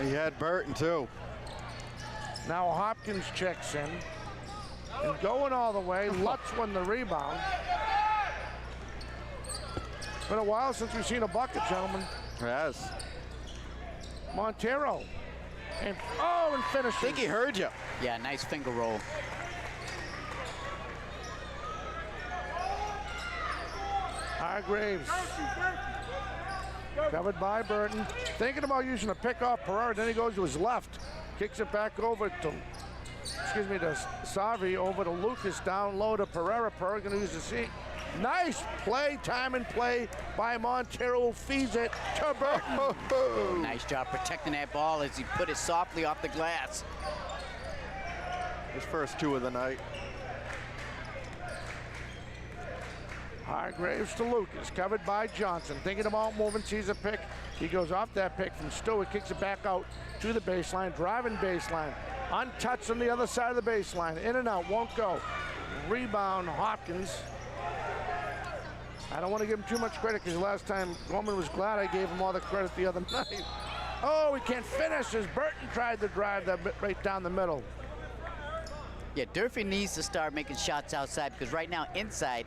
He had Burton too. Now Hopkins checks in. And going all the way, Lutz won the rebound. It's been a while since we've seen a bucket, gentlemen. Yes. Montero. And finishes. I think he heard you. Yeah, nice finger roll. Hargraves. Covered by Burton. Thinking about using a pick off Pereira, then he goes to his left. Kicks it back over to Savi, over to Lucas, down low to Pereira. Pereira going to use the seat. Nice play, time and play by Montero, feeds it to Burton. Nice job protecting that ball as he put it softly off the glass. His first 2 of the night. Hargraves to Lucas, covered by Johnson. Thinking about moving, sees a pick. He goes off that pick from Stewart, kicks it back out to the baseline, driving baseline. Untouched on the other side of the baseline. In and out, won't go. Rebound, Hopkins. I don't want to give him too much credit because last time Gorman was glad I gave him all the credit the other night. Oh, he can't finish as Burton tried to drive that right down the middle. Yeah, Durfee needs to start making shots outside because right now inside,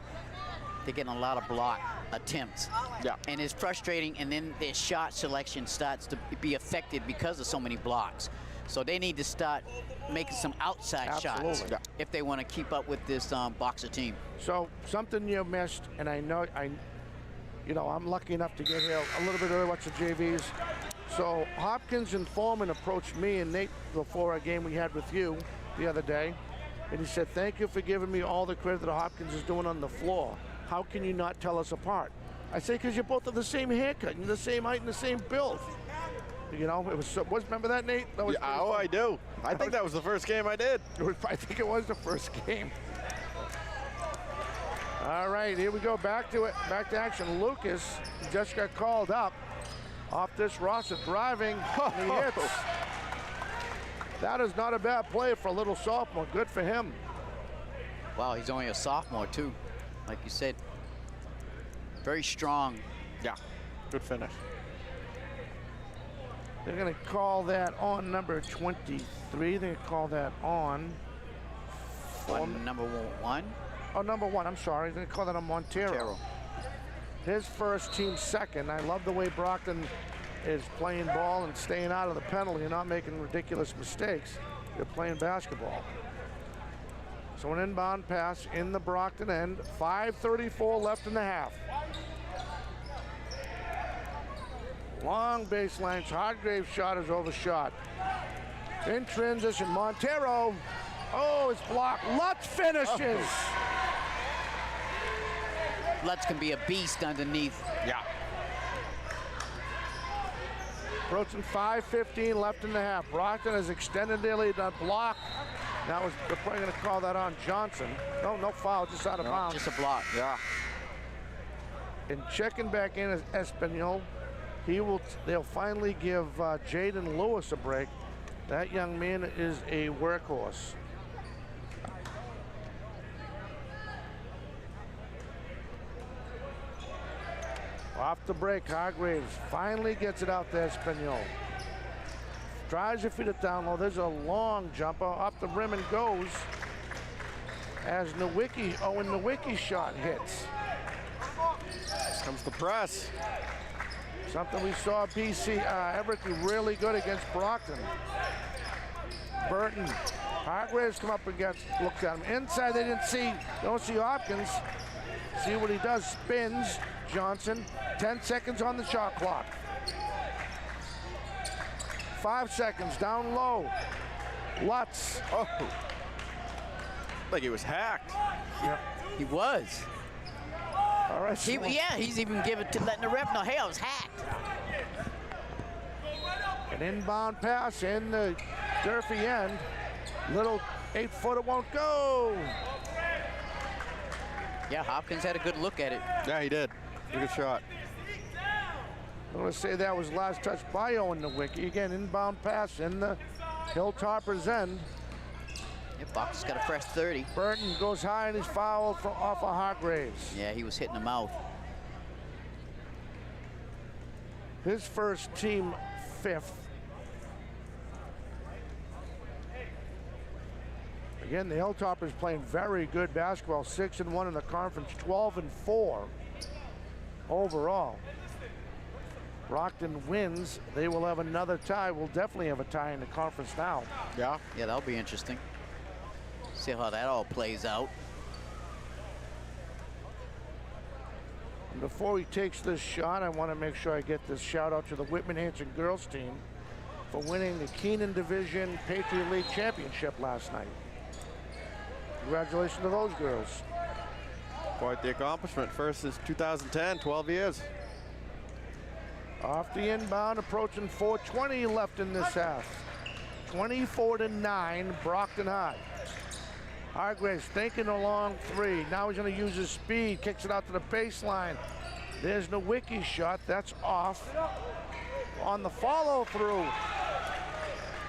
they're getting a lot of block attempts. Yeah. And it's frustrating, and then their shot selection starts to be affected because of so many blocks. So they need to start making some outside shots if they want to keep up with this Boxer team. So something you missed, and I know I'm lucky enough to get here a little bit early, watch the JVs. So Hopkins and Foreman approached me and Nate before a game we had with you the other day, and he said, "Thank you for giving me all the credit that Hopkins is doing on the floor. How can you not tell us apart?" I say, "Because you're both of the same haircut, and the same height, and the same build." You know, it was. Remember that, Nate? That was I do. I think that was the first game I did. I think it was the first game. All right, here we go. Back to it. Back to action. Lucas just got called up off this roster, driving. And he hits. That is not a bad play for a little sophomore. Good for him. Wow, he's only a sophomore too. Like you said, very strong. Yeah, good finish. They're going to call that on number 23. They're going to call that on number 1. Oh, number 1. I'm sorry. They're going to call that on Montero. His first, team second. I love the way Brockton is playing ball and staying out of the penalty and not making ridiculous mistakes. They're playing basketball. So an inbound pass in the Brockton end. 5:34 left in the half. Long baseline. Hargraves' shot is overshot. In transition, Montero. Oh, it's blocked. Lutz finishes. Lutz can be a beast underneath. Yeah. Approaching 5:15 left in the half. Brockton has extended their lead on block. That was, they're probably going to call that on Johnson. No foul, just out of bounds. Just a block. Yeah. And checking back in is Espanol. They'll finally give Jaden Lewis a break. That young man is a workhorse. Off the break, Hargraves finally gets it out to Espanol. Tries to feed it down low. There's a long jumper off the rim and goes as Nowicki's shot hits. Here comes the press. Something we saw BC Everett do really good against Brockton. Burton, Hargraves come up against, looks at him. Inside they don't see Hopkins. See what he does, spins. Johnson, 10 seconds on the shot clock. 5 seconds, down low. Lutz. Oh. Like he was hacked. Yeah. He was. All right. He's even letting the ref know, hey, I was hacked. An inbound pass in the Durfee end. Little 8-footer won't go. Yeah, Hopkins had a good look at it. Yeah, he did. Good shot. I'm going to say that was last touch by Owen Nowicki. Again, inbound pass in the Hilltoppers end. Yeah, Box got a fresh 30. Burton goes high and he's fouled off of Hargraves. Yeah, he was hitting the mouth. His first, team 5th. Again, the Hilltoppers playing very good basketball. 6-1 in the conference, 12-4 overall. Brockton wins. They will have another tie. We'll definitely have a tie in the conference now. Yeah. Yeah, that'll be interesting. See how that all plays out. And before he takes this shot, I want to make sure I get this shout out to the Whitman-Hanson girls team for winning the Keenan Division Patriot League Championship last night. Congratulations to those girls. Quite the accomplishment. First since 2010, 12 years. Off the inbound, approaching 4:20 left in this half. 24-9, Brockton High. Hargraves thinking a long three. Now he's going to use his speed, kicks it out to the baseline. There's Nowicki's shot, that's off. On the follow through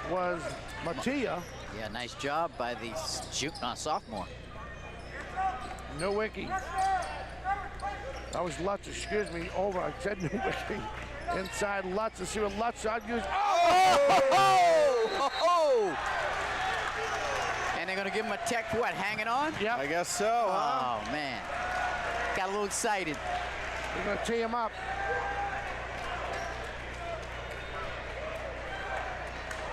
was Mattia. Yeah, nice job by the sophomore. Nowicki. That was Lutz, excuse me, over. I said Nowicki. Inside Lutz, let's see what Lutz I'd use. Oh! And they're gonna give him a tech for what, hanging on? Yep. I guess so. Oh, man. Got a little excited. They're gonna tee him up.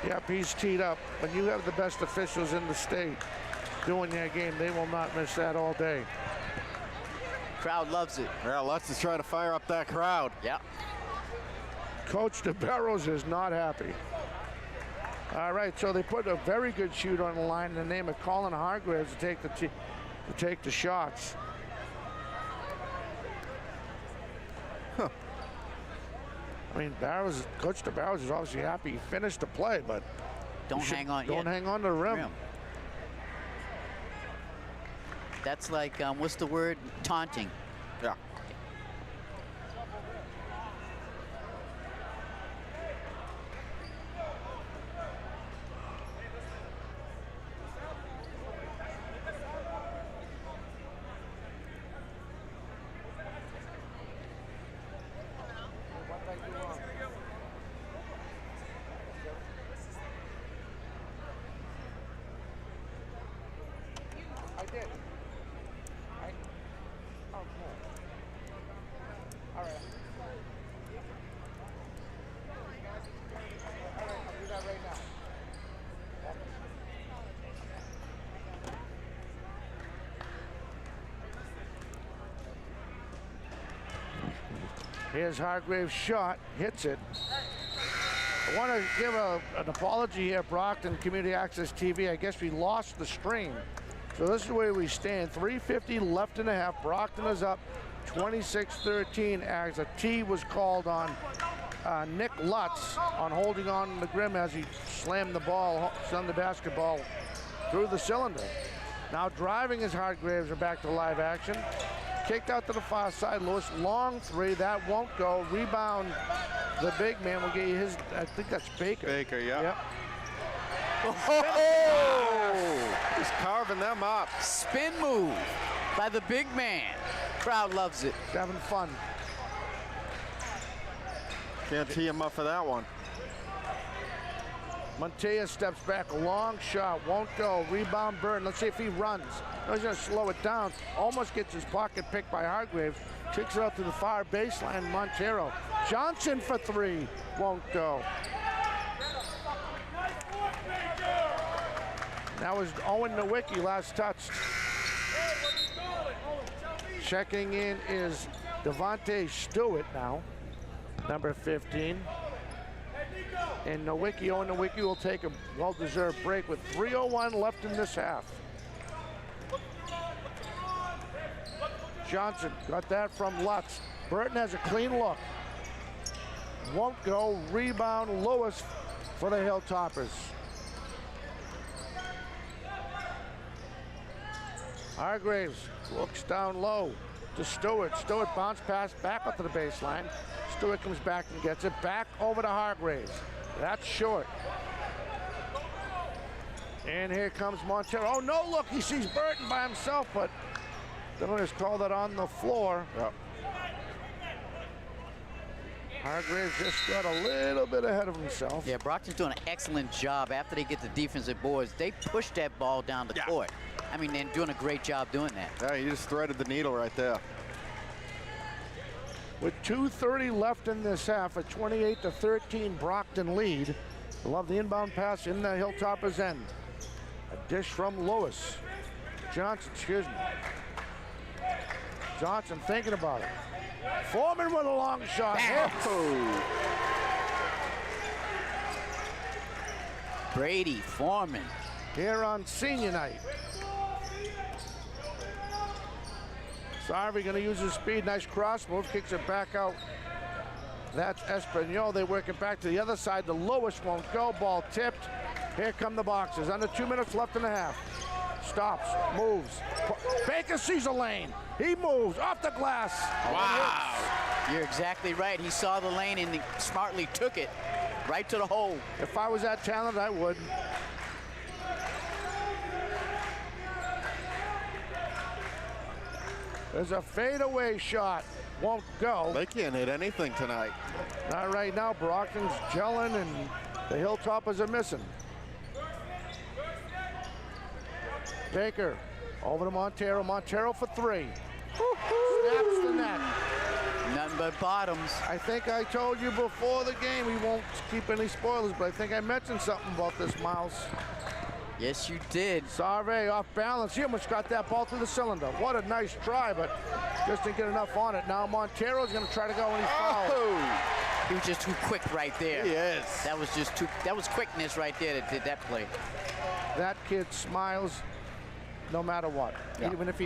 Yep, he's teed up. When you have the best officials in the state doing their game, they will not miss that all day. Crowd loves it. Yeah, Lutz is trying to fire up that crowd. Yep. Coach DeBarros is not happy. All right, so they put a very good shoot on the line in the name of Colin Hargraves to take the shots. Huh. I mean, Coach DeBarros is obviously happy he finished the play, but don't hang on. Don't hang on to the rim. That's like, what's the word? Taunting. Yeah. Here's Hargraves' shot, hits it. I want to give an apology here, Brockton Community Access TV. I guess we lost the stream. So this is where we stand. 3:50 left in the half. Brockton is up 26-13 as a tee was called on Nick Lutz on holding on the rim as he slammed the basketball through the cylinder. Now driving is Hargraves are back to live action. Kicked out to the far side, Lewis, long three, that won't go. Rebound, the big man will get you his, I think that's Baker. Baker, yeah. Yep. Oh! He's carving them up. Spin move by the big man. Crowd loves it. He's having fun. Can't tee him up for that one. Montea steps back, a long shot, won't go. Rebound Burton, let's see if he runs. No, he's gonna slow it down. Almost gets his pocket picked by Hargraves. Kicks it out to the far baseline, Montero. Johnson for three, won't go. That was Owen Nowicki last touched. Checking in is Devontae Stewart now, number 15. And Nowicki, Owen Nowicki will take a well-deserved break with 3:01 left in this half. Johnson got that from Lutz. Burton has a clean look. Won't go. Rebound Lewis for the Hilltoppers. Hargraves looks down low to Stewart. Stewart bounce pass back up to the baseline. Stewart comes back and gets it back over to Hargraves. That's short. And here comes Montero. Oh no, look, he sees Burton by himself, but they're going to call that on the floor. Yep. Hargraves just got a little bit ahead of himself. Yeah, Brockton's doing an excellent job after they get the defensive boards. They push that ball down the court. I mean, they're doing a great job doing that. Yeah, he just threaded the needle right there. With 2:30 left in this half, a 28-13 Brockton lead. I love the inbound pass in the Hilltoppers' end. A dish from Lewis. Johnson, excuse me. Johnson thinking about it. Foreman with a long shot. Brady Foreman. Here on senior night. Sarvi going to use his speed. Nice cross move. Kicks it back out. That's Espanol. They work it back to the other side. The Lewis won't go. Ball tipped. Here come the Boxers. Under 2 minutes left in the half. Stops. Moves. Baker sees a lane. He moves off the glass. Wow. You're exactly right. He saw the lane and he smartly took it right to the hole. If I was that talented, I would. There's a fadeaway shot. Won't go. They can't hit anything tonight. Not right now. Brockton's gelling and the Hilltoppers are missing. Baker over to Montero. Montero for three. Snaps the net. Nothing but bottoms. I think I told you before the game, we won't keep any spoilers, but I think I mentioned something about this, Miles. Yes, you did. Sarve off balance. He almost got that ball through the cylinder. What a nice try, but just didn't get enough on it. Now Montero's going to try to go and he's fouled. He was just too quick right there. He is. That was just too, that was quickness right there that did that play. That kid smiles no matter what. Yeah. Even if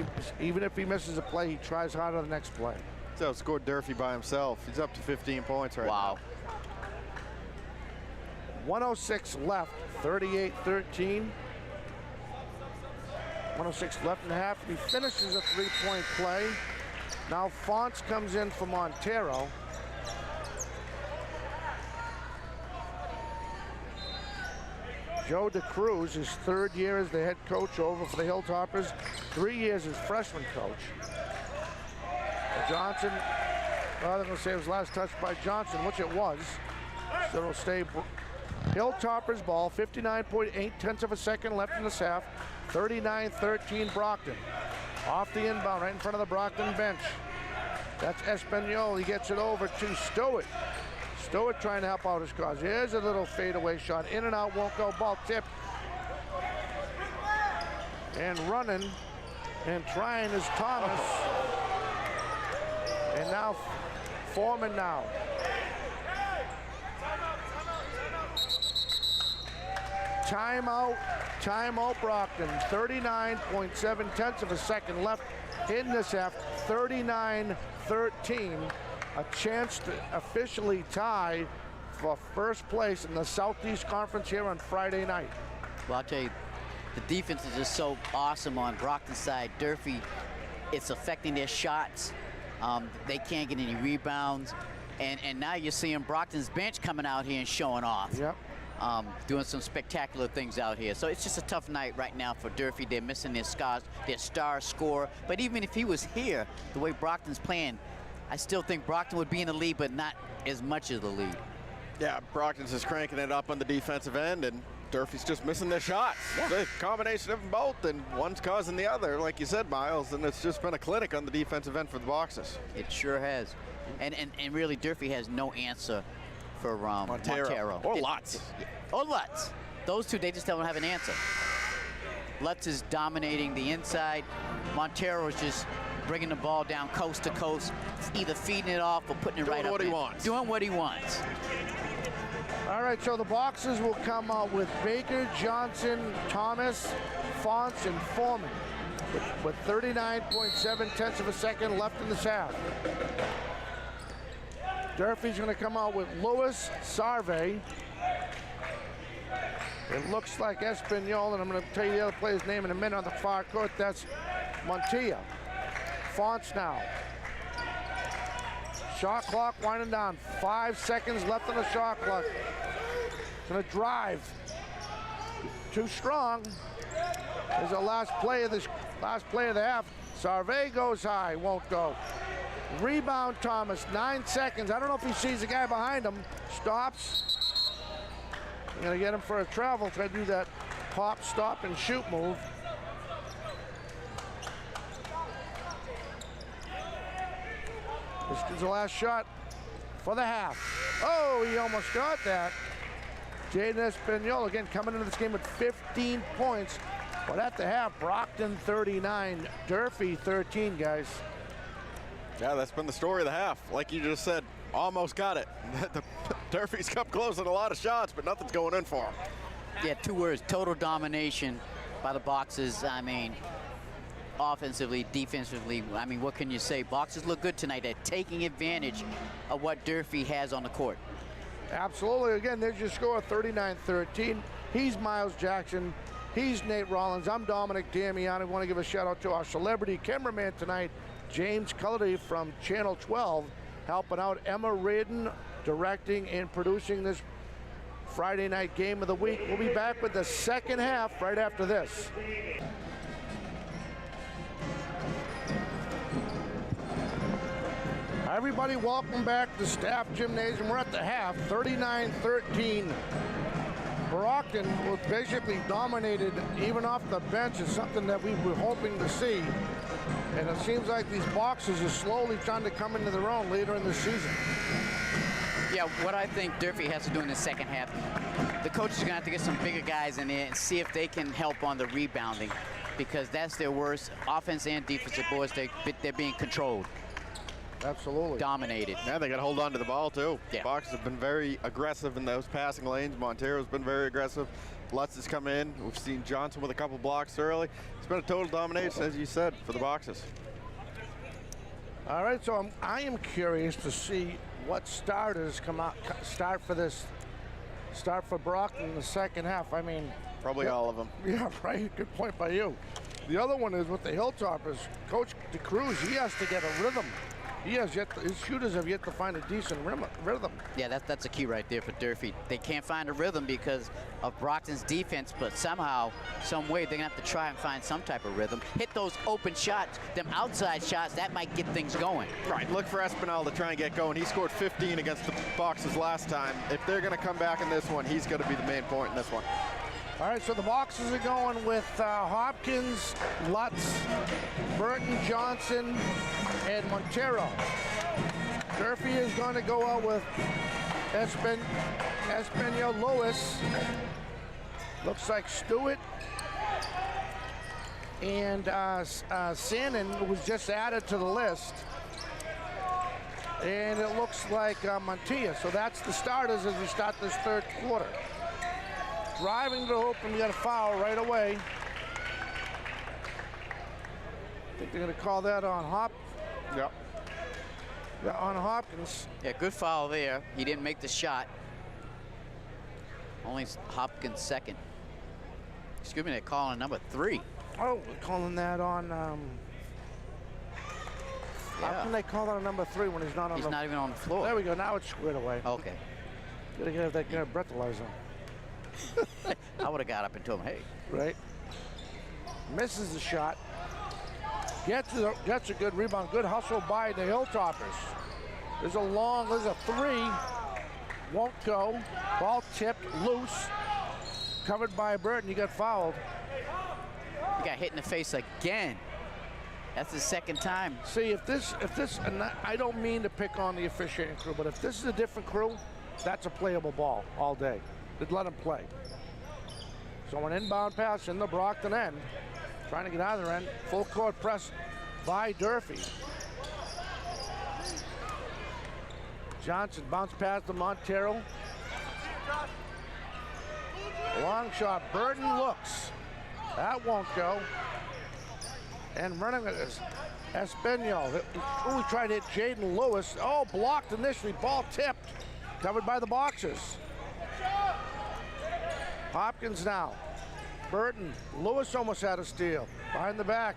he misses a play, he tries harder the next play. He's outscored Durfee by himself. He's up to 15 points right now. 106 left, 38-13. 106 left in the half. He finishes a three-point play. Now Fonts comes in for Montero. Joe DeCruz, his third year as the head coach over for the Hilltoppers, 3 years as freshman coach. Johnson, well, they're going to say it was last touch by Johnson, which it was. So it'll stay Hilltoppers ball, 59.8 of a second left in this half, 39-13 Brockton. Off the inbound, right in front of the Brockton bench. That's Espanol. He gets it over to Stewart. Stewart trying to help out his cause. Here's a little fadeaway shot. In and out, won't go. Ball tipped. And running and trying is Thomas. And now Foreman now. Timeout Brockton. 39.7 of a second left in this half. 39-13. A chance to officially tie for first place in the Southeast Conference here on Friday night. Well, I'll tell you, the defense is just so awesome on Brockton's side. Durfee, it's affecting their shots. They can't get any rebounds. And now you're seeing Brockton's bench coming out here and showing off. Yep. Doing some spectacular things out here. So it's just a tough night right now for Durfee. They're missing their star scorer. But even if he was here, the way Brockton's playing, I still think Brockton would be in the lead, but not as much as the lead. Yeah, Brockton's just cranking it up on the defensive end, and Durfee's just missing their shots. Yeah. The combination of them both, and one's causing the other, like you said, Miles, and it's just been a clinic on the defensive end for the Boxers. It sure has. And really, Durfee has no answer for Montero. Or Lutz. Or Lutz. Those two, they just don't have an answer. Lutz is dominating the inside. Montero is just bringing the ball down coast to coast, either feeding it off or putting it right up what he in. wants. Doing what he wants. All right, so the Boxers will come out with Baker, Johnson, Thomas, Fonts, and Foreman with 39.7 of a second left in this half. Durfee's going to come out with Lewis, Sarve. It looks like Espanol, and I'm going to tell you the other player's name in a minute on the far court. That's Montilla. Fonts now. Shot clock winding down. 5 seconds left on the shot clock. Gonna drive. Too strong. There's the last play of the half. Sarve goes high, won't go. Rebound, Thomas, 9 seconds. I don't know if he sees the guy behind him. Stops. I'm gonna get him for a travel. Try to do that pop, stop, and shoot move. This is the last shot for the half. Oh, he almost got that. Jaden Espanol again coming into this game with 15 points. But at the half, Brockton 39, Durfee 13, guys. Yeah, that's been the story of the half. Like you just said, almost got it. Durfee's come close on a lot of shots, but nothing's going in for him. Yeah, 2 words, total domination by the Boxers. I mean, offensively, defensively, I mean, what can you say? Boxers look good tonight. They're taking advantage of what Durfee has on the court. Absolutely. Again, there's your score, 39-13. He's Miles Jackson. He's Nate Rollins. I'm Dominic Damiani. I want to give a shout out to our celebrity cameraman tonight, James Cullity from Channel 12, helping out Emma Radin, directing and producing this Friday night game of the week. We'll be back with the second half right after this. Everybody, welcome back to Staff Gymnasium. We're at the half, 39-13. Brockton was basically dominated even off the bench. It's something that we were hoping to see. And it seems like these Boxers are slowly trying to come into their own later in the season. Yeah, what I think Durfee has to do in the second half, the coaches are going to have to get some bigger guys in there and see if they can help on the rebounding, because that's their worst offense and defensive boards. They're being controlled. Absolutely. Dominated. Yeah, they got to hold on to the ball, too. Yeah. Boxers have been very aggressive in those passing lanes. Montero's been very aggressive. Lutz has come in. We've seen Johnson with a couple blocks early. It's been a total domination, as you said, for the Boxers. All right, so I am curious to see what starters start for Brockton in the second half. I mean, Probably all of them. yeah, right. Good point by you. The other one is with the Hilltoppers. Coach DeCruz, he has to get a rhythm. His shooters have yet to find a decent rhythm. Yeah, that's a key right there for Durfee. They can't find a rhythm because of Brockton's defense, but somehow, some way, they're going to have to try and find some type of rhythm. Hit those open shots, them outside shots, that might get things going. Right, look for Espinal to try and get going. He scored 15 against the Boxers last time. If they're going to come back in this one, he's going to be the main point in this one. All right, so the Boxers are going with Hopkins, Lutz, Burton, Johnson, and Montero. Durfee is going to go out with Espanol Lewis. Looks like Stewart and Sannon was just added to the list. And it looks like Montilla. So that's the starters as we start this third quarter. Driving to the hoop, and you got a foul right away. I think they're going to call that on Yep. Yeah, on Hopkins. Yeah, good foul there. He didn't make the shot. Only Hopkins second. Excuse me, they're calling number 3. Oh, we're calling that on. How can they call that on number 3 when he's not on? He's the... not even on the floor. There we go. Now it's squared away. Okay. Gotta get that guy breathalyzer. I would have got up and told him, hey. Right. Misses the shot. Gets a good rebound. Good hustle by the Hilltoppers. There's a 3. Won't go. Ball tipped, loose. Covered by Burton. He got fouled. He got hit in the face again. That's the second time. See, if this, and I don't mean to pick on the officiating crew, but if this is a different crew, that's a playable ball all day. They'd let him play. So an inbound pass in the Brockton end. Trying to get out of their end. Full court press by Durfee. Johnson bounce pass to Montero. Long shot. Burton looks. That won't go. And running it is Espanol. He tried to hit Jaden Lewis. Oh, blocked initially. Ball tipped. Covered by the Boxers. Hopkins now. Burton. Lewis almost had a steal. Behind the back.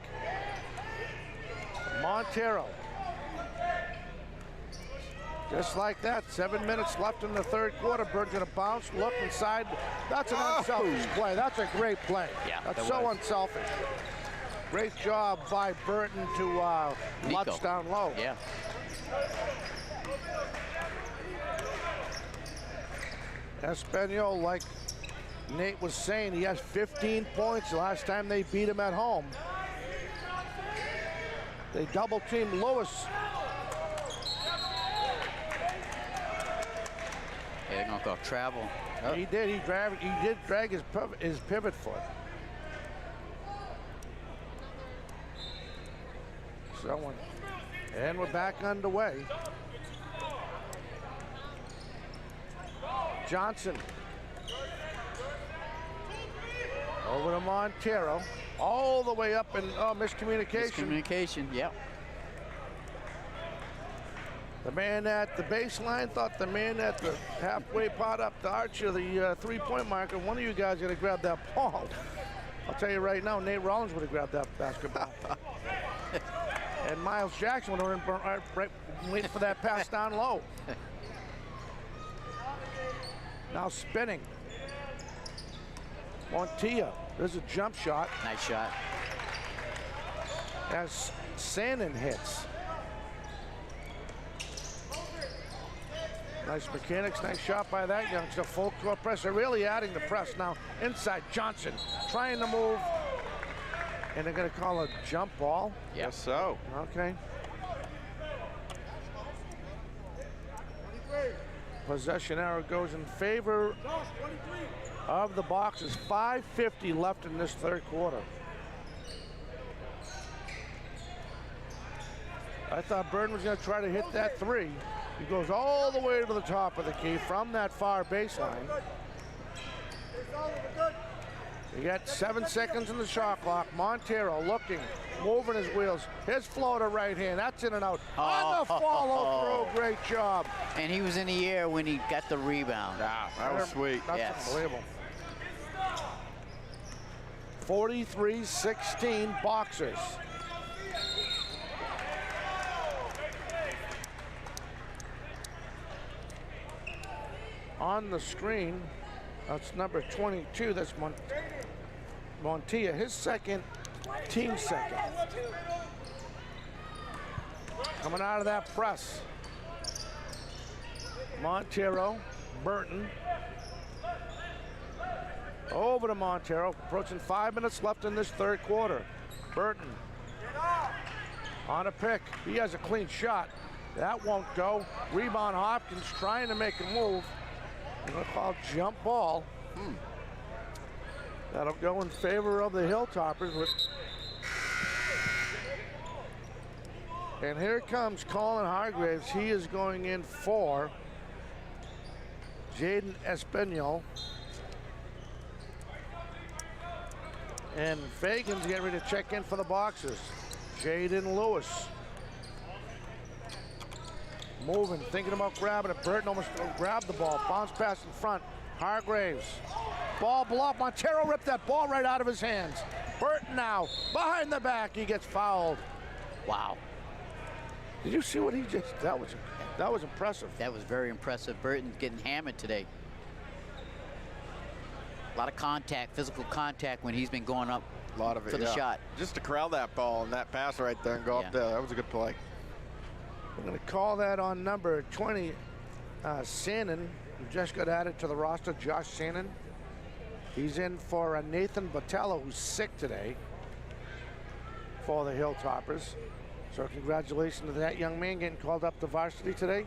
Montero. Just like that, 7 minutes left in the third quarter. Burton's gonna bounce, look inside. That's an unselfish play. That's a great play. Yeah, that's so unselfish. Great job by Burton to Lutz down low. Yeah. Espanol, like Nate was saying, he has 15 points the last time they beat him at home. They double team Lewis. Yeah, they're gonna go travel. Oh. He did drag his pivot foot. And we're back underway. Johnson. Over to Montero. All the way up and miscommunication. Miscommunication, yep. The man at the baseline thought the man at the halfway pot up the arch of the three-point marker, one of you guys got to grab that ball. I'll tell you right now, Nate Rollins would have grabbed that basketball. And Miles Jackson would have been right waiting for that pass down low. Now spinning. Montilla, there's a jump shot. Nice shot. As Sandin hits. Nice mechanics, nice shot by that youngster. Full court press, they're really adding the press. Now inside Johnson, trying to move. And they're gonna call a jump ball? Yes, so. Okay. Possession arrow goes in favor of the Boxers. 5:50 left in this third quarter. I thought Burton was gonna try to hit that three. He goes all the way to the top of the key from that far baseline. You got 7 seconds in the shot clock. Montero looking, moving his wheels. His floater right hand, that's in and out. On the follow through, great job. And he was in the air when he got the rebound. Ah, that was sweet. That's Yes. unbelievable. 43-16 Boxers. On the screen, that's number 22. That's Montilla, his second, team second. Coming out of that press. Montero, Burton. Over to Montero, approaching 5 minutes left in this third quarter. Burton on a pick. He has a clean shot. That won't go. Rebound Hopkins trying to make a move. We're going to call jump ball. That'll go in favor of the Hilltoppers. And here comes Colin Hargraves. He is going in for Jaden Espanol. And Fagan's getting ready to check in for the Boxers. Jaden Lewis. Moving, thinking about grabbing it. Burton almost grabbed the ball. Bounce pass in front. Hargraves. Ball blocked. Montero ripped that ball right out of his hands. Burton now behind the back. He gets fouled. Wow. Did you see what he just? That was impressive. That was very impressive. Burton's getting hammered today. A lot of contact, physical contact when he's been going up A lot of it, for the shot. Just to corral that ball and that pass right there and go up there. That was a good play. I'm going to call that on number 20, Sandin, who just got added to the roster, Josh Sandin. He's in for Nathan Botello, who's sick today for the Hilltoppers. So congratulations to that young man getting called up to varsity today.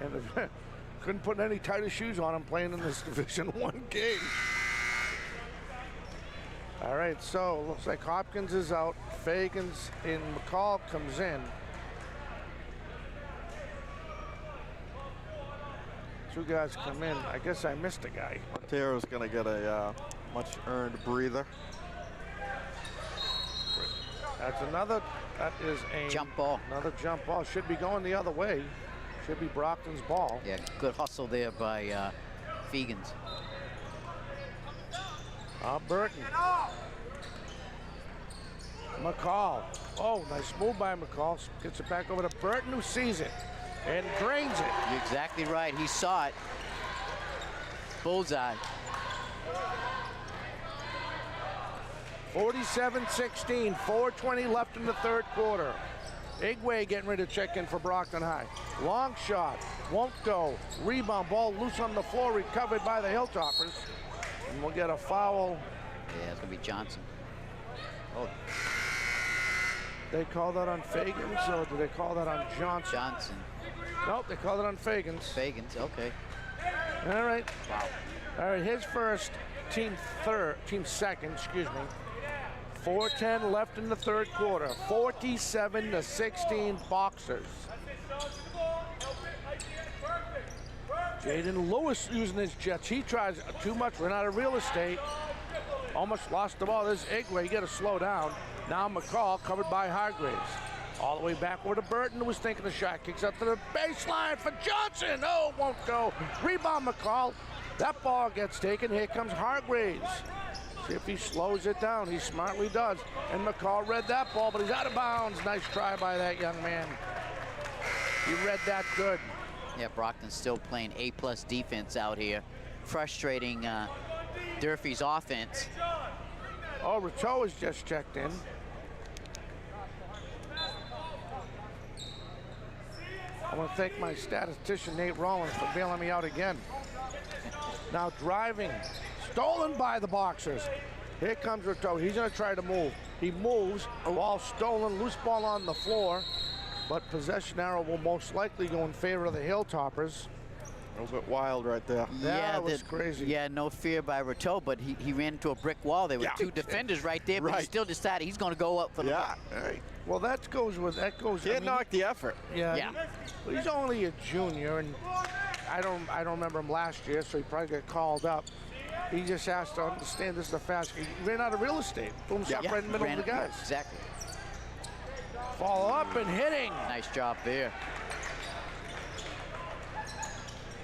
And couldn't put any tighter shoes on him playing in this Division I game. All right, so looks like Hopkins is out. Fagans and McCall comes in. Two guys come in. I guess I missed a guy. Montero's going to get a much-earned breather. That's another. That is a Jump ball. Another jump ball. Should be going the other way. Should be Brockton's ball. Yeah, good hustle there by Fegans. Burton. McCall. Oh, nice move by McCall. Gets it back over to Burton, who sees it and drains it. You're exactly right. He saw it. Bullseye. 47-16, 4:20 left in the third quarter. Igwe getting ready to check in for Brockton High. Long shot, won't go. Rebound, ball loose on the floor, recovered by the Hilltoppers. And we'll get a foul. Yeah, it's going to be Johnson. Oh, They call that on Fagans, or do they call that on Johnson? Johnson. Nope, they called it on Fagans. Fagans, okay. All right. Wow. All right, his first, team second, excuse me. 4:10 left in the third quarter. 47-16 Boxers. Jaden Lewis using his jets. He tries too much, ran out of real estate. Almost lost the ball. This Igwe, you got to slow down. Now McCall covered by Hargraves. All the way back over to Burton, who was thinking the shot. Kicks up to the baseline for Johnson. Oh, won't go. Rebound McCall. That ball gets taken. Here comes Hargraves. See if he slows it down. He smartly does. And McCall read that ball, but he's out of bounds. Nice try by that young man. He read that good. Yeah, Brockton's still playing A+ defense out here. Frustrating Durfee's offense. Oh, Rateau has just checked in. I want to thank my statistician, Nate Rollins, for bailing me out again. Now driving, stolen by the Boxers. Here comes Rateau. He's going to try to move. He moves, ball stolen, loose ball on the floor, but possession arrow will most likely go in favor of the Hilltoppers. A little bit wild right there. That was crazy. Yeah, no fear by Rateau, but he ran into a brick wall. There were two defenders right there, but he still decided he's going to go up for the ball. Right. Well, that goes. Can't knock the effort. Yeah. He's only a junior, and I don't remember him last year, so he probably got called up. He just has to understand this is a fast. He ran out of real estate. Boom, shot right in the middle of the guys. Exactly. Follow up and hitting. Nice job there.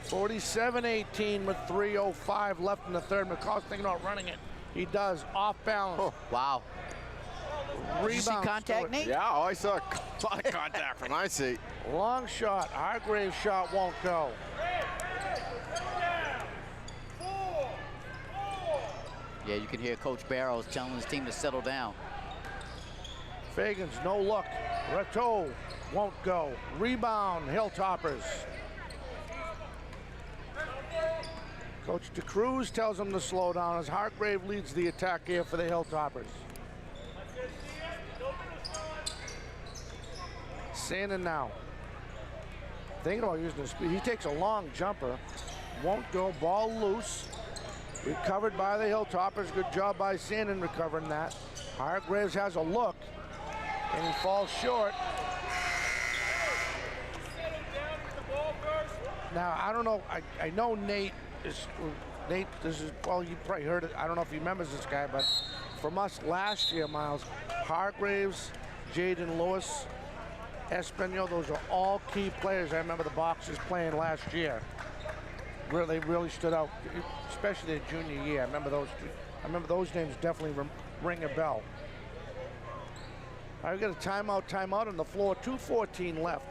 47-18 with 3:05 left in the third. McCall's thinking about running it. He does. Off balance. Oh, wow. Rebound. Did you see contact, Nate? Yeah, I saw a lot of contact from my seat. Long shot. Hargraves' shot won't go. Yeah, you can hear Coach Barrows telling his team to settle down. Fagans, no look. Rateau won't go. Rebound, Hilltoppers. Coach DeCruz tells him to slow down as Hargrave leads the attack here for the Hilltoppers. Sandin now. Thinking about using the speed. He takes a long jumper. Won't go. Ball loose. Recovered by the Hilltoppers. Good job by Sandin recovering that. Hargraves has a look. And he falls short. Now, I don't know. I know Nate, this is, well, you probably heard it. I don't know if he remembers this guy, but from us last year, Miles, Hargraves, Jaden Lewis, Espanol, those are all key players. I remember the Boxers playing last year. They really stood out, especially their junior year. I remember those names definitely ring a bell. All right, we got a timeout on the floor. 2:14 left.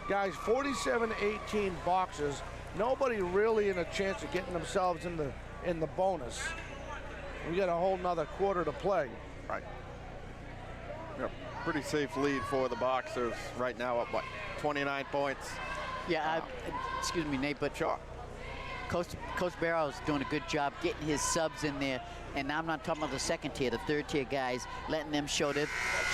Guys, 47-18 Boxers. Nobody really in a chance of getting themselves in the bonus. We got a whole nother quarter to play. Right. Yep. Pretty safe lead for the Boxers right now at what, 29 points. Yeah, excuse me, Nate, but Coach Barrows doing a good job getting his subs in there. And I'm not talking about the second tier, the third tier guys, letting them show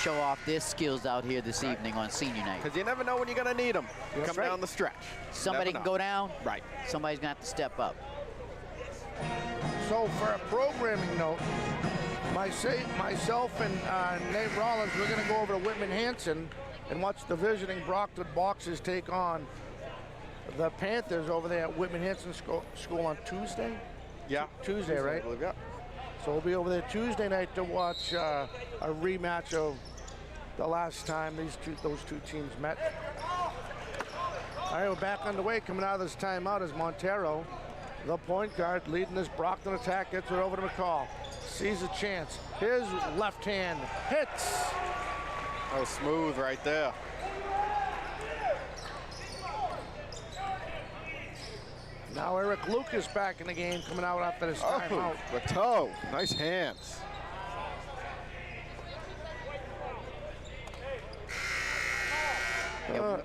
off their skills out here this evening on senior night. Because you never know when you're going to need them. Come down the stretch. Somebody can go down. Right. Somebody's going to have to step up. So for a programming note, myself and Nate Rollins, we're going to go over to Whitman-Hanson and watch the visiting Brockton Boxers take on the Panthers over there at Whitman-Hanson School on Tuesday? Yeah. Tuesday, right? I believe, yeah. So we'll be over there Tuesday night to watch a rematch of the last time those two teams met. All right, we're back underway. Coming out of this timeout is Montero, the point guard, leading this Brockton attack. Gets it over to McCall. Sees a chance. His left hand hits. Oh, smooth right there. Now Eric Lucas back in the game, coming out after this timeout. Rateau, nice hands.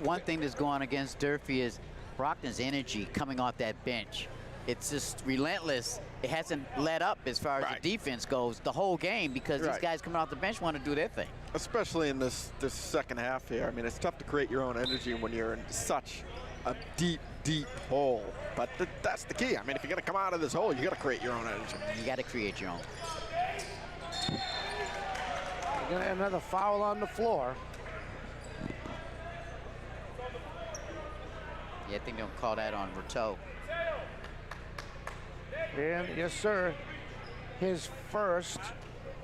One thing that's going against Durfee is Brockton's energy coming off that bench. It's just relentless. It hasn't let up as far as the defense goes the whole game because these guys coming off the bench want to do their thing. Especially in this second half here. I mean, it's tough to create your own energy when you're in such a deep, deep hole. But that's the key. I mean, if you're going to come out of this hole, you got to create your own energy. You got to create your own. We're going to have another foul on the floor. Yeah, I think they'll call that on Rateau. And yes, sir, his first,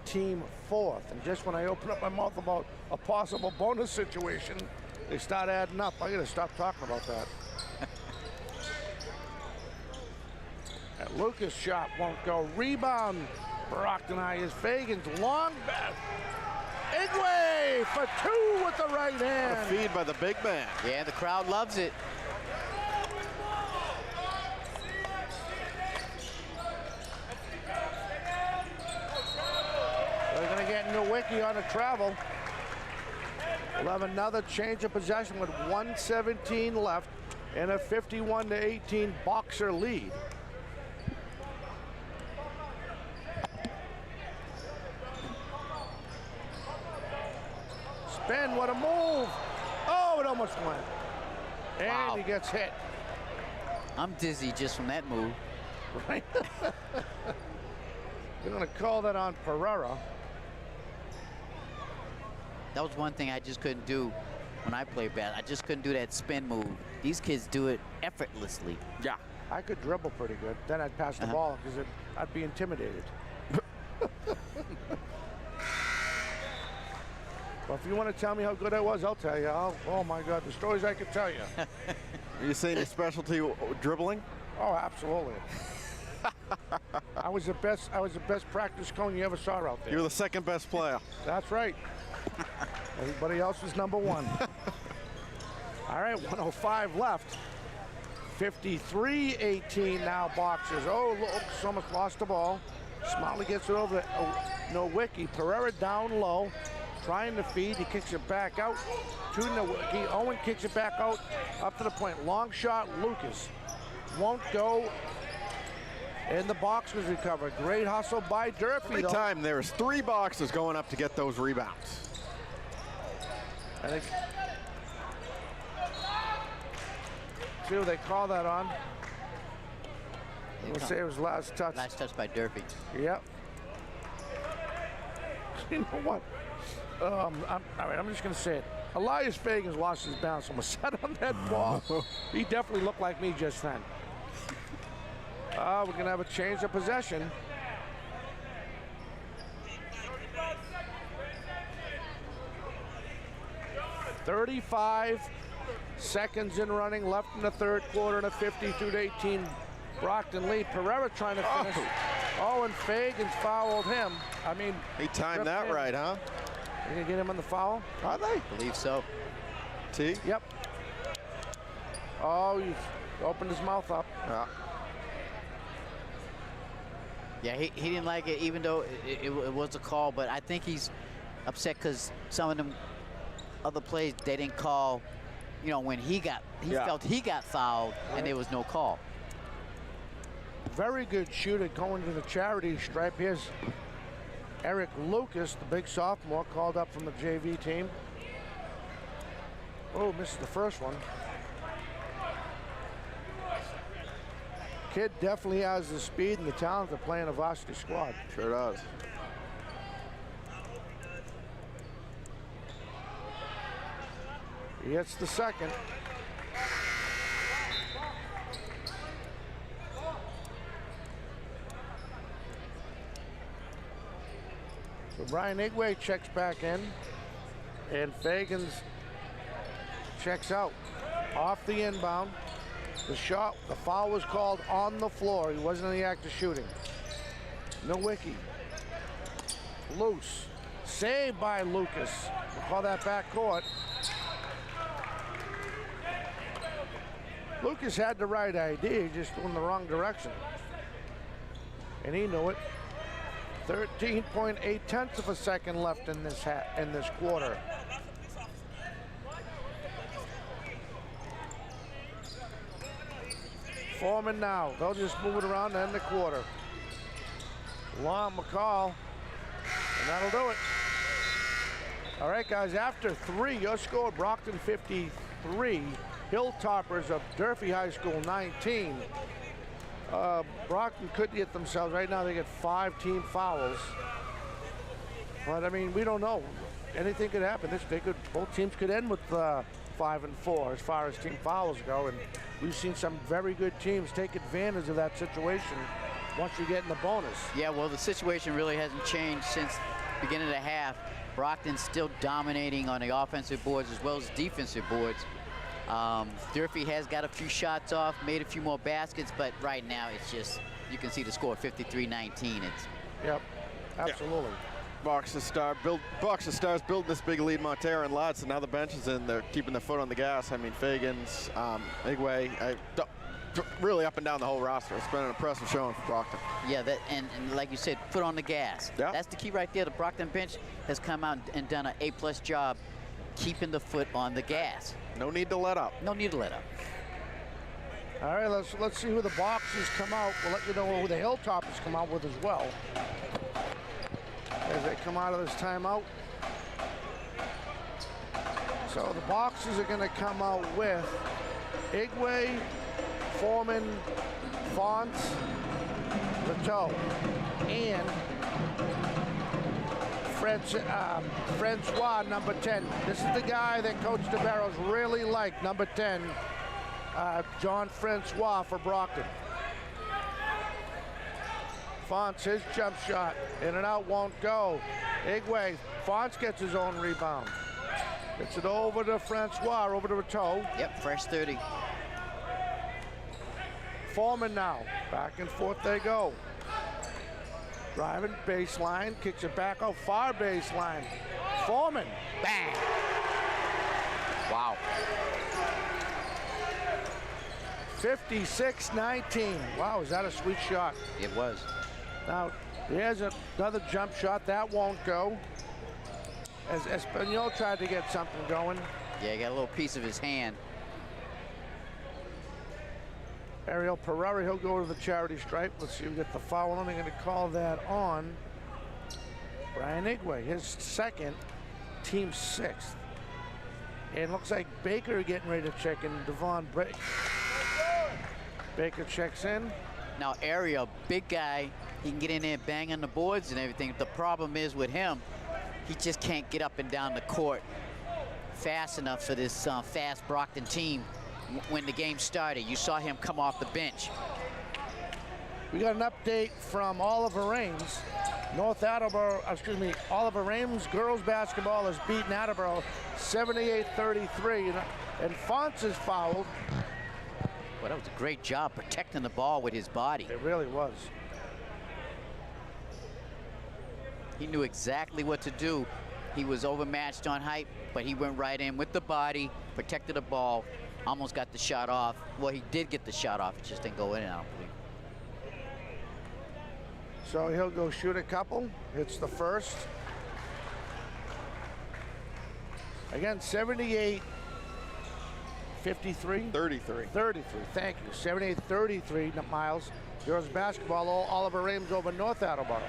team fourth. And just when I open up my mouth about a possible bonus situation, they start adding up. I gotta stop talking about that. That Lucas shot won't go. Rebound, Brockton High is Fagan's long bat. Igwe for two with the right hand. A feed by the big man. Yeah, the crowd loves it. They're going to get Nowicki on a travel. We'll have another change of possession with 1:17 left and a 51-18 Boxer lead. Spin, what a move. Oh, it almost went. And Wow. he gets hit. I'm dizzy just from that move. Right? They're going to call that on Pereira. That was one thing I just couldn't do when I played bad. I just couldn't do that spin move. These kids do it effortlessly. Yeah. I could dribble pretty good. Then I'd pass the ball because I'd be intimidated. Well, if you want to tell me how good I was, I'll tell you. Oh my God, the stories I could tell you. Are you saying your specialty dribbling? Oh, absolutely. I was the best practice cone you ever saw out there. You were the second best player. That's right. Everybody else was number one. All right, 1:05 left. 53-18 now Boxers. Oh, look, almost lost the ball. Smalley gets it over to Nowicki. Pereira down low, trying to feed. He kicks it back out to Nowicki. Owen kicks it back out up to the point. Long shot, Lucas. Won't go. And the Boxers recover. Great hustle by Durfee. Every time there was 3 boxers going up to get those rebounds. I think. See what they call that on. We'll say it was last touch. Last touch by Durfee. Yep. You know what? All right, I'm just going to say it. Elias Fagan's lost his balance. I'm going to set on that ball. He definitely looked like me just then. We're going to have a change of possession. "35 seconds in running left in the third quarter and a 52-18 Brockton lead. Pereira trying to finish. Oh, and Fagan's fouled him. I mean, he timed that right, huh? You gonna get him on the foul? Are they? Believe so. T? Yep. Oh, he opened his mouth up. Yeah, he didn't like it, even though it was a call, but I think he's upset because some of them other plays they didn't call, you know, when he felt he got fouled and there was no call. Very good shooter going to the charity stripe. Here's Eric Lucas, the big sophomore, called up from the JV team. Oh, misses the first one. Kid definitely has the speed and the talent to play in a varsity squad. Sure does. He hits the second. So Brian Igwe checks back in, and Fagans checks out. Off the inbound. The shot, the foul was called on the floor. He wasn't in the act of shooting. Nowicki. Loose. Saved by Lucas. We'll call that backcourt. Lucas had the right idea, just in the wrong direction. And he knew it. 13.8 of a second left in this quarter. Foreman now. They'll just move it around to end the quarter. Long McCall, and that'll do it. All right, guys, after 3, your score, Brockton 53, Hilltoppers of Durfee High School 19. Brockton could get themselves, right now they get 5 team fouls. But I mean, we don't know. Anything could happen. Both teams could end with 5 and 4 as far as team fouls go. And we've seen some very good teams take advantage of that situation once you get in the bonus. Yeah, well, the situation really hasn't changed since the beginning of the half. Brockton's still dominating on the offensive boards as well as defensive boards. Durfee has got a few shots off, made a few more baskets, but right now it's just, you can see the score 53-19. Yep, absolutely. Boxer Stars building this big lead. Montero and Ladd, so now the bench is in. They're keeping their foot on the gas. I mean, Fagans, Igwe, really up and down the whole roster. It's been an impressive showing for Brockton. Yeah, and like you said, foot on the gas. Yeah. That's the key right there. The Brockton bench has come out and done an A+ job keeping the foot on the gas. No need to let up. No need to let up. All right, let's see who the Boxers come out. We'll let you know who the Hilltoppers come out with as well as they come out of this timeout. So the Boxers are going to come out with Igwe, Foreman, Fonts, Rateau, and Francois, number 10. This is the guy that Coach DeBarros really liked, number 10, John Francois for Brockton. Fonts, his jump shot, in and out, won't go. Igwe, Fonts gets his own rebound. Gets it over to Francois, over to Rateau. Yep, fresh 30. Foreman now, back and forth they go. Driving baseline, kicks it back out far baseline. Foreman, bang! Wow. 56-19. Wow, is that a sweet shot? It was. Now, here's another jump shot. That won't go. As Espanol tried to get something going. Yeah, he got a little piece of his hand. Ariel Pereira, he'll go to the charity stripe. Let's see who gets the foul on. They're going to call that on Brian Igwe, his second, team 6th. And looks like Baker getting ready to check in. Devon Baker checks in. Now, Ariel, big guy, he can get in there, bang on the boards and everything. The problem is with him, he just can't get up and down the court fast enough for this fast Brockton team. When the game started, you saw him come off the bench. We got an update from Oliver Ames. Oliver Ames girls basketball has beaten Attleboro 78-33, and Fonts is fouled. Well, that was a great job protecting the ball with his body. It really was. He knew exactly what to do. He was overmatched on height, but he went right in with the body, protected the ball, almost got the shot off. Well, he did get the shot off. It just didn't go in, I don't believe. So he'll go shoot a couple. Hits the first. Again, 78-53. 33. 33, thank you. 78-33, Miles. Girls basketball, Oliver Ames over North Attleboro.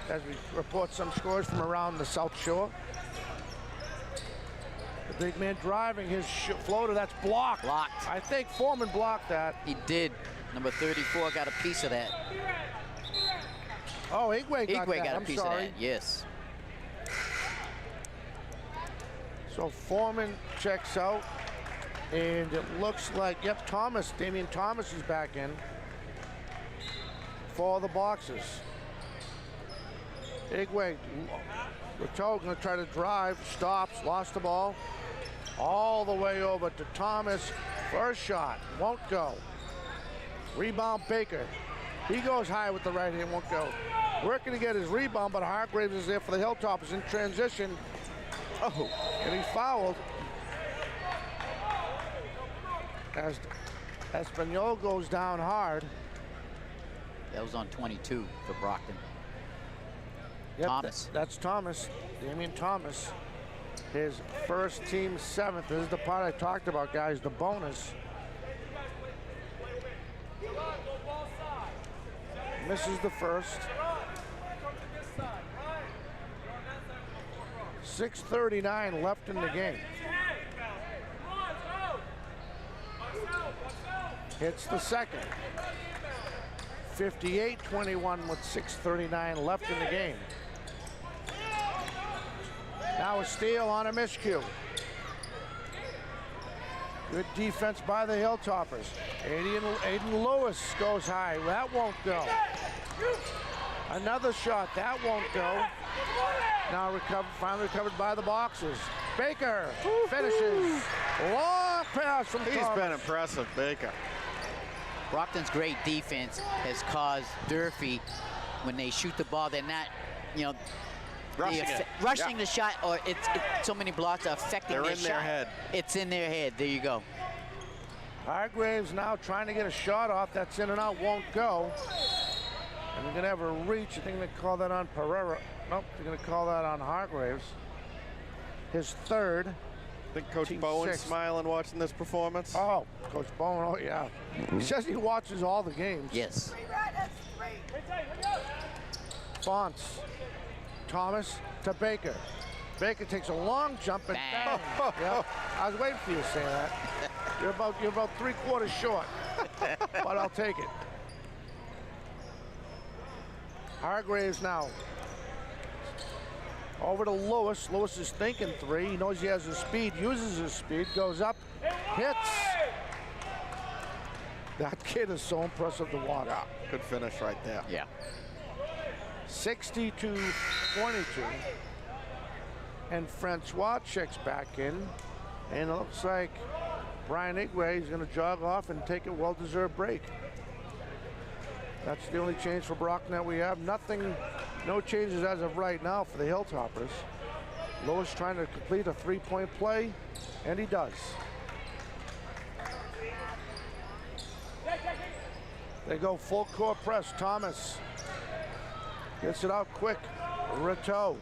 As we report some scores from around the South Shore. The big man driving his floater, that's blocked. Blocked. I think Foreman blocked that. He did. Number 34 got a piece of that. Oh, Igwe got that. Got a piece of that, yes. So Foreman checks out, and it looks like, yep, Damian Thomas is back in for the Boxers. Igwe, Rateau gonna try to drive, stops, lost the ball. All the way over to Thomas. First shot, won't go. Rebound Baker. He goes high with the right hand, won't go. Working to get his rebound, but Hargraves is there for the Hilltoppers in transition. Oh, and he fouled. As Espanol goes down hard. That was on 22 for Brockton. Yep, Thomas. That's Thomas, Damian Thomas. His first team 7th. This is the part I talked about, guys, the bonus. Misses the first. 6:39 left in the game. Hits the second. 58-21 with 6:39 left in the game. Now a steal on a miscue. Good defense by the Hilltoppers. Aiden Lewis goes high. That won't go. Another shot. That won't go. Now finally recovered by the Boxers. Baker finishes. Long pass from Thomas. He's been impressive, Baker. Brockton's great defense has caused Durfee, when they shoot the ball, they're not, you know, rushing the shot, or it's so many blocks are affecting their shot. They're in their head. It's in their head. There you go. Hargraves now trying to get a shot off. That's in and out, won't go. And they're going to have a reach. I think they call that on Pereira. Nope, they're going to call that on Hargraves. His third. I think Coach Bowen's smiling watching this performance. Oh, Coach Bowen, oh yeah. He says he watches all the games. Yes. Fonts. Thomas to Baker. Baker takes a long jump and bang. Yep. I was waiting for you to say that. You're about 3/4 short, but I'll take it. Hargraves now. Over to Lewis. Lewis is thinking three. He knows he has his speed, uses his speed, goes up, hits. That kid is so impressive to watch. Yeah, good finish right there. Yeah. 62-22. And Francois checks back in. And it looks like Brian Igwe is going to jog off and take a well-deserved break. That's the only change for Brockton that we have. Nothing, no changes as of right now for the Hilltoppers. Lewis trying to complete a three-point play, and he does. They go full court press. Thomas gets it out quick. Rateau.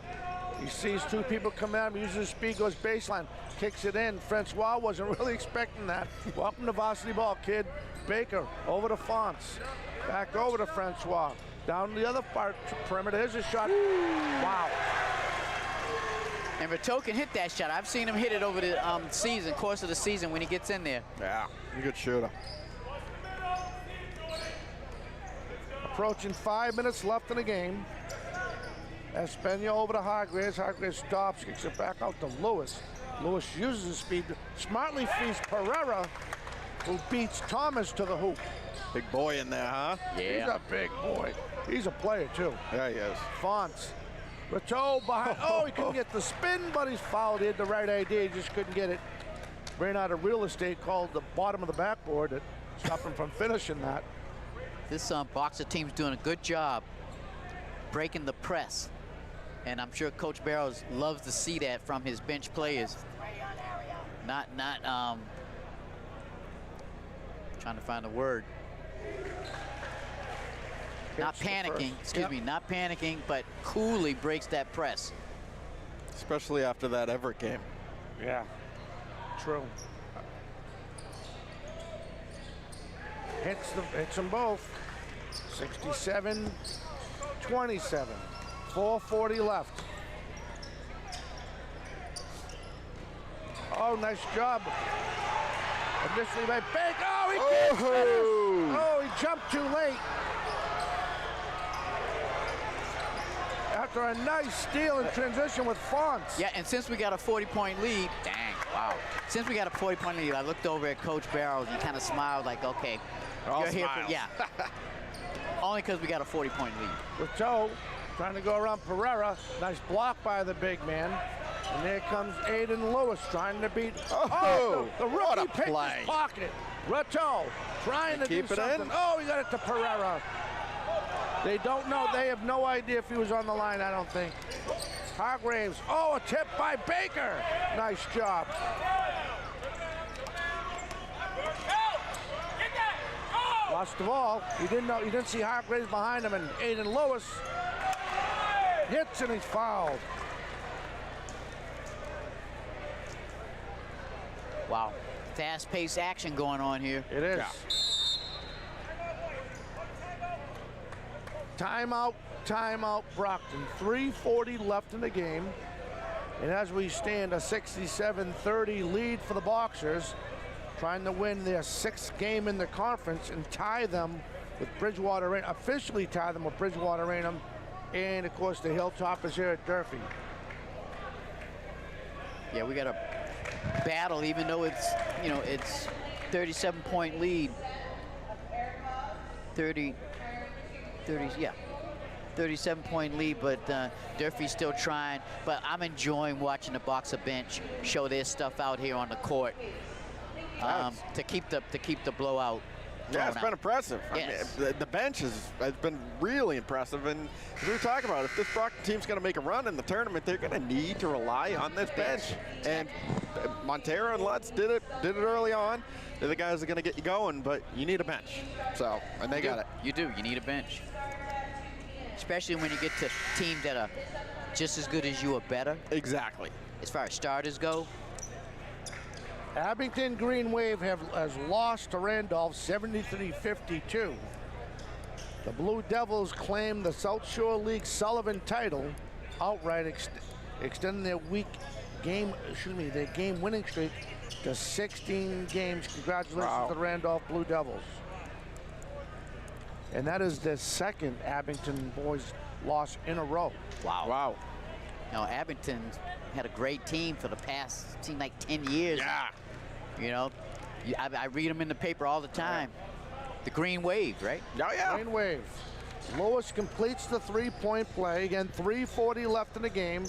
He sees two people come at him, uses his speed, goes baseline, kicks it in. Francois wasn't really expecting that. Welcome to varsity ball, kid. Baker over to Fonts. Back over to Francois. Down the other part, perimeter. Here's a shot. Wow. And Rateau can hit that shot. I've seen him hit it over the course of the season when he gets in there. Yeah, he's a good shooter. Approaching 5 minutes left in the game. Espana over to Hargraves. Hargraves stops, kicks it back out to Lewis. Lewis uses his speed. Smartly feeds Pereira, who beats Thomas to the hoop. Big boy in there, huh? Yeah. He's a big boy. He's a player, too. Yeah, he is. Fonts. Rateau behind. Oh, he couldn't get the spin, but he's fouled. He had the right idea. He just couldn't get it. Ran out of real estate called the bottom of the backboard that stopped him from finishing that. This Boxer team's doing a good job breaking the press. And I'm sure Coach Barrows loves to see that from his bench players. Trying to find a word. Not panicking, excuse me, not panicking, but coolly breaks that press. Especially after that Everett game. Yeah, true. Hits them both. 67-27. 4:40 left. Oh, nice job. Initially by Baker. Oh, he can't finish. Oh, he jumped too late. After a nice steal in transition with Fonts. Yeah, and since we got a 40-point lead, dang, wow. Since we got a 40-point lead, I looked over at Coach Barrows and kind of smiled like, okay, all you're here for, yeah. Only because we got a 40-point lead. Rateau trying to go around Pereira. Nice block by the big man. And there comes Aiden Lewis trying to beat. Oh, the rookie picked his pocket. Rateau trying to do something. Oh, he got it to Pereira. They don't know. They have no idea if he was on the line, I don't think. Hargraves. Oh, a tip by Baker. Nice job. Lost the ball. He didn't see Hargraves behind him, and Aiden Lewis hits and he's fouled. Wow, fast-paced action going on here. It is. Yeah. Timeout, timeout, Brockton. 3:40 left in the game. And as we stand, a 67-30 lead for the Boxers, trying to win their 6th game in the conference and tie them with Bridgewater, officially tie them with Bridgewater Raynham, and of course the Hilltoppers here at Durfee. Yeah, we got a battle, even though it's, you know, it's 37-point lead. 37-point lead, but Durfee's still trying. But I'm enjoying watching the Boxer bench show their stuff out here on the court to keep the blowout. Yeah, it's been impressive. Yes. I mean, the bench has been really impressive, and as we were talking about, if this Brockton team's going to make a run in the tournament, they're going to need to rely on this bench. And Montero and Lutz did it early on. They're the guys that are going to get you going, but you need a bench. So, and they got it. You do. You need a bench, especially when you get to teams that are just as good as you or better. Exactly. As far as starters go. Abington Green Wave has lost to Randolph 73-52. The Blue Devils claim the South Shore League Sullivan title outright, extending their their game winning streak to 16 games. Congratulations to the Randolph Blue Devils. And that is the 2nd Abington boys loss in a row. Wow. Now, Abington's had a great team for the past, seemed like 10 years. Yeah. You know, I read them in the paper all the time. The Green Wave, right? Oh, yeah. Green Wave. Lewis completes the 3-point play. Again, 3:40 left in the game.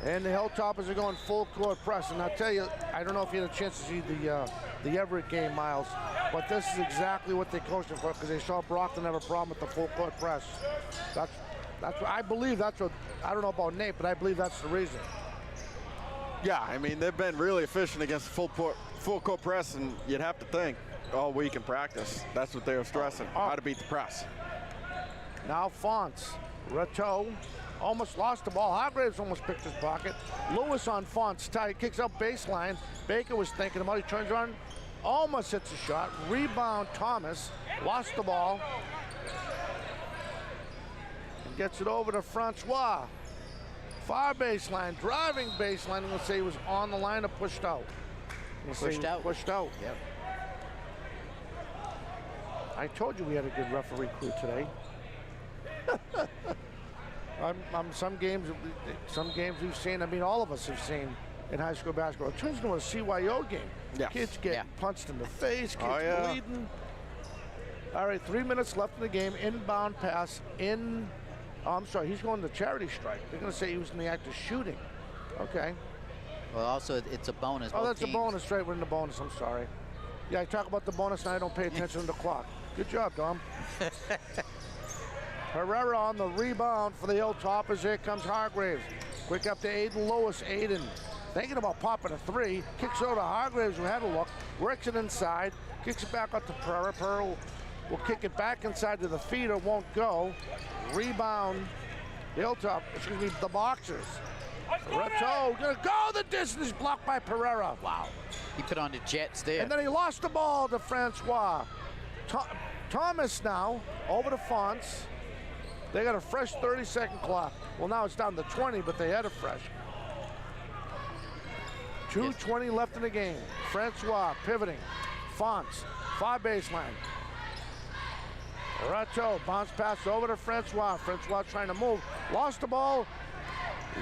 And the Hilltoppers are going full court press. And I'll tell you, I don't know if you had a chance to see the Everett game, Miles, but this is exactly what they coached them for, because they saw Brockton have a problem with the full court press. I believe that's what, I don't know about Nate, but I believe that's the reason. Yeah, I mean, they've been really efficient against full court press, and you'd have to think all week in practice. That's what they were stressing, how to beat the press. Now Fonts, Rateau almost lost the ball. Hargraves almost picked his pocket. Lewis on Fonts tight, kicks up baseline. Baker was thinking about it. He turns around, almost hits a shot. Rebound Thomas, lost the ball. And gets it over to Francois. Far baseline, driving baseline. I'm going to say he was on the line or pushed out. Pushed out. Pushed out. Yep. I told you we had a good referee crew today. Some games we've seen, I mean, all of us have seen in high school basketball. It turns into a CYO game. Yeah. Kids get punched in the face, kids bleeding. All right, 3 minutes left in the game. Inbound pass in. Oh, I'm sorry, he's going to charity strike. They're going to say he was in the act of shooting. Okay. Well, also, it's a bonus. Oh, Both that's teams. a bonus, right? We're in the bonus. I'm sorry. Yeah, I talk about the bonus and I don't pay attention to the clock. Good job, Dom. Herrera on the rebound for the Hilltoppers. Here comes Hargraves. Quick up to Aiden Lewis. Aiden thinking about popping a 3. Kicks over to Hargraves, who had a look. Works it inside. Kicks it back out to Pereira. Pereira will kick it back inside to the feeder. Won't go. Rebound. Hilltop, excuse me, the Boxers. Rateau gonna go the distance, blocked by Pereira. Wow. He put on the Jets there. And then he lost the ball to Francois. Thomas now over to Fonts. They got a fresh 30-second clock. Well, now it's down to 20, but they had a fresh. 2:20 left in the game. Francois pivoting. Fonts, far baseline. Rateau, bounce pass over to Francois. Francois trying to move. Lost the ball.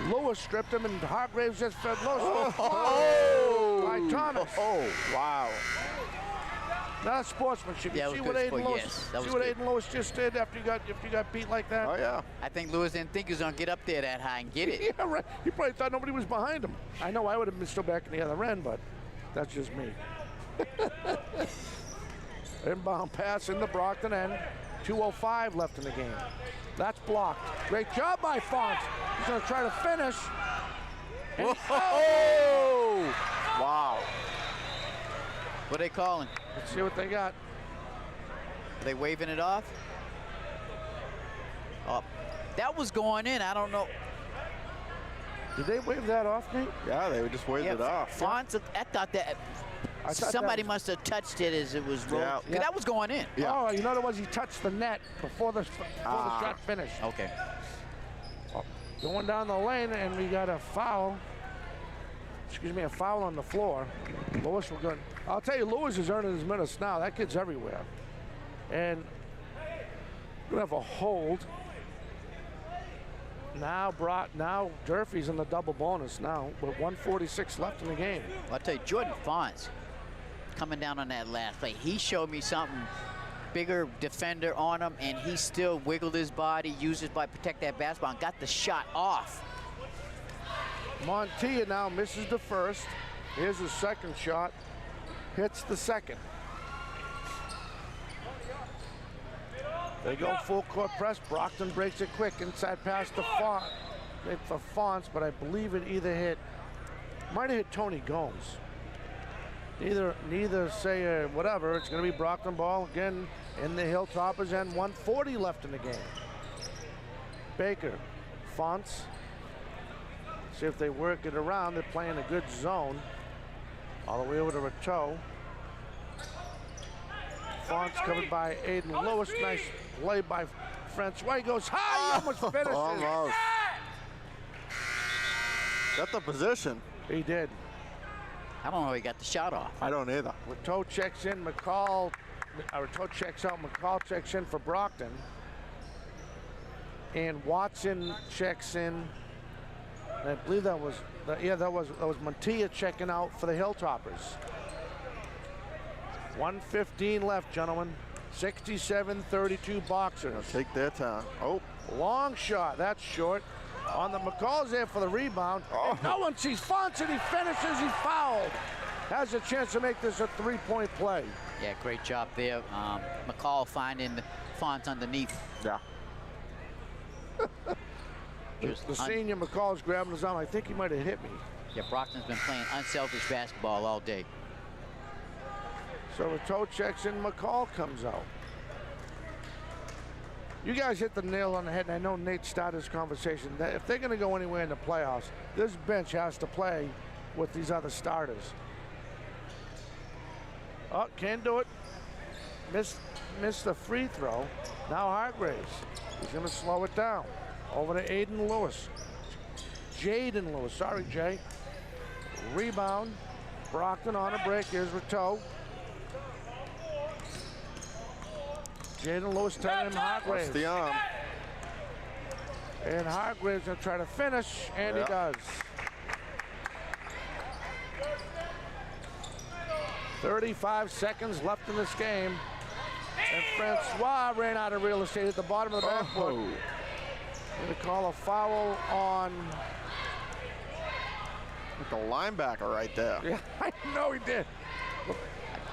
Lewis stripped him, and Hargraves just fed Lewis. By Thomas. Oh, wow. Not sportsmanship. Yeah, You see it was what good Aiden sport, Lewis, yes, that see was what good. Aiden Lewis just did after you got beat like that? Oh, yeah. I think Lewis didn't think he was going to get up there that high and get it. Yeah, right. He probably thought nobody was behind him. I know I would have been still back in the other end, but that's just me. Inbound pass in the Brockton end. 2:05 left in the game. That's blocked. Great job by Fonts. He's going to try to finish. And Oh! Wow. What are they calling? let's see what they got. Are they waving it off? Oh, that was going in. I don't know. Did they wave that off, Nate? Yeah, they just waved it off. Fonts, I thought that I thought Somebody that must have touched it as it was rolling. Yeah. 'Cause that was going in. Yeah. Oh, you know what it was? He touched the net before the shot finished. Okay. Going down the lane, and we got a foul. Excuse me, a foul on the floor. Lewis, we're good. I'll tell you, Lewis is earning his minutes now. That kid's everywhere. And we have a hold. Now Durfee's in the double bonus now with 1:46 left in the game. I'll tell you, Jordan Fonts coming down on that last play. He showed me something. Bigger defender on him, and he still wiggled his body, used his body to protect that basketball, and got the shot off. Montilla now misses the first. Here's his second shot. Hits the second. They go full court press. Brockton breaks it quick inside past the Fonts, but I believe it might have hit Tony Gomes. Neither say whatever. It's going to be Brockton ball again in the Hilltoppers, and 1:40 left in the game. Baker, Fonts. See if they work it around. They're playing a good zone. All the way over to Rateau. Fonts covered by Aiden Lewis. Nice play by Francois. He goes high. He almost finishes. Almost. Got the position. He did. I don't know how he got the shot off. I don't either. Rateau checks in. Rateau checks out. McCall checks in for Brockton. And Watson checks in. And I believe that was Montilla checking out for the Hilltoppers. 1:15 left, gentlemen. 67-32 Boxers. Take their time. Oh, Long shot. That's short. On the McCall's there for the rebound. Oh. And no one sees Fonts, and he finishes. He's fouled. Has a chance to make this a three-point play. Yeah, great job there. McCall finding the Fonts underneath. yeah. The senior McCall's grabbing his arm. I think he might have hit me. Yeah, Brockton's been playing unselfish basketball all day. So Rateau checks in. McCall comes out. You guys hit the nail on the head, and I know Nate started this conversation. That if they're going to go anywhere in the playoffs, this bench has to play with these other starters. Oh, can't do it. Missed the free throw. Now Hargraves. He's going to slow it down. Over to Aiden Lewis. Jaden Lewis. Sorry, Jay. Rebound. Brockton on a break. Here's Rateau. Jaden Lewis turning him Hargraves. That's the arm. And Hargraves going to try to finish, and he does. 35 seconds left in this game. And Francois ran out of real estate at the bottom of the backcourt. Going to call a foul on... The linebacker right there. Yeah, I know he did.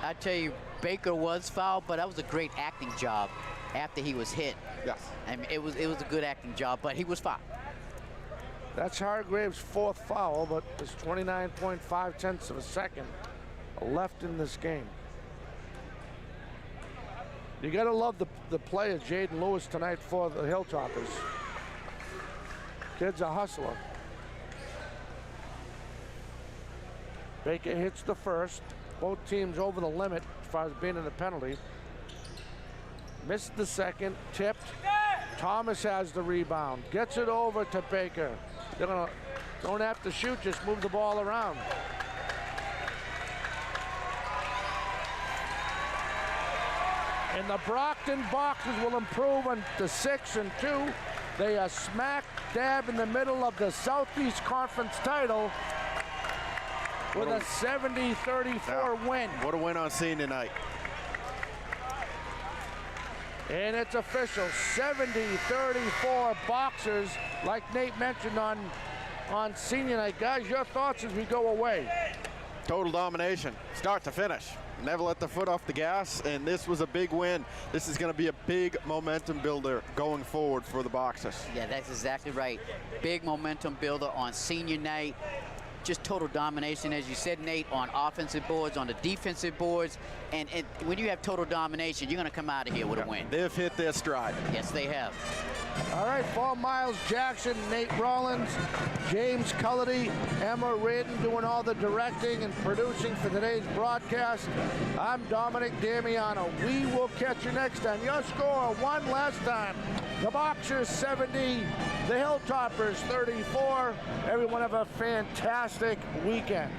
I tell you, Baker was fouled, but that was a great acting job after he was hit. Yes. I mean, it was a good acting job, but he was fouled. That's Hargraves' fourth foul, but there's 29.5 tenths of a second left in this game. You got to love the play of Jaden Lewis tonight for the Hilltoppers. Kid's a hustler. Baker hits the first. Both teams over the limit as far as being in the penalty. Missed the second, tipped. Thomas has the rebound. Gets it over to Baker. They're gonna, don't have to shoot, just move the ball around. And the Brockton Boxers will improve to 6-2. They are smack dab in the middle of the Southeast Conference title with a 70-34 win. What a win on senior night. And it's official, 70-34 Boxers, like Nate mentioned on senior night. Guys, your thoughts as we go away? Total domination, start to finish. Never let the foot off the gas, and this was a big win. This is going to be a big momentum builder going forward for the Boxers. Yeah, that's exactly right. Big momentum builder on senior night. Just total domination, as you said, Nate, on offensive boards, on the defensive boards. And when you have total domination, you're going to come out of here with a win. They've hit their stride. Yes, they have. All right, for Miles Jackson, Nate Rollins, James Cullity, Emma Reardon doing all the directing and producing for today's broadcast. I'm Dominic Damiano. We will catch you next time. Your score one last time. The Boxers 70, the Hilltoppers 34. Everyone have a fantastic weekend.